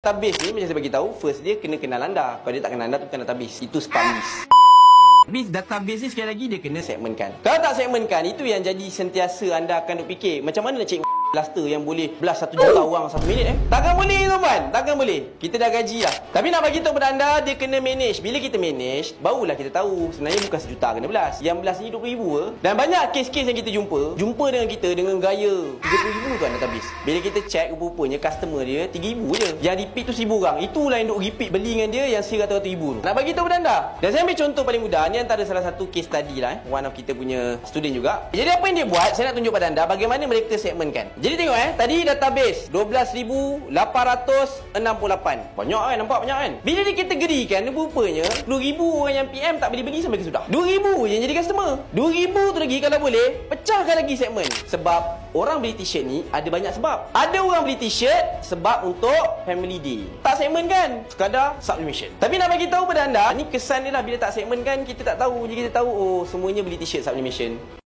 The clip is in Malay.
Database ni macam saya bagi tahu, first dia kena kenal anda. Kalau dia tak kenal anda tu bukan database. Itu spam list. Habis database ni sekali lagi dia kena segmentkan. Kalau tak segmentkan, itu yang jadi sentiasa anda akan fikir macam mana nak cek cluster yang boleh belas 1 juta orang 1 minit Takkan boleh tuan-tuan, takkan boleh. Kita dah gaji lah. Tapi nak bagi tahu kepada anda, dia kena manage. Bila kita manage, barulah kita tahu sebenarnya bukan 1 juta kena belas. Yang belas ni 20,000 Dan banyak kes-kes yang kita jumpa dengan kita dengan gaya 30,000 tuan database. Bila kita check, rupanya customer dia 3,000 je. Yang repeat tu 1,000 orang. Itulah yang duk repeat beli dengan dia yang 100,000 tu. Nak bagi tahu kepada anda. Dan saya ambil contoh paling mudah. Ni antara salah satu case study lah. One of kita punya student juga. Jadi apa yang dia buat, saya nak tunjuk pada anda bagaimana mereka segmentkan. Jadi tengok tadi database 12,868. Banyak kan, nampak banyak kan? Bila dikategorikan, rupanya 10,000 orang yang PM tak beli sampai ke sudah. 2,000 je jadi customer. 2,000 tu lagi kalau boleh, pecahkan lagi segmen. Sebab orang beli t-shirt ni ada banyak sebab. Ada orang beli t-shirt sebab untuk family day. Tak segmen kan? Sekadar sublimation. Tapi nak bagi tahu pada anda, ni kesan dia lah bila tak segmen kan, kita tak tahu. Jadi kita tahu, oh semuanya beli t-shirt sublimation.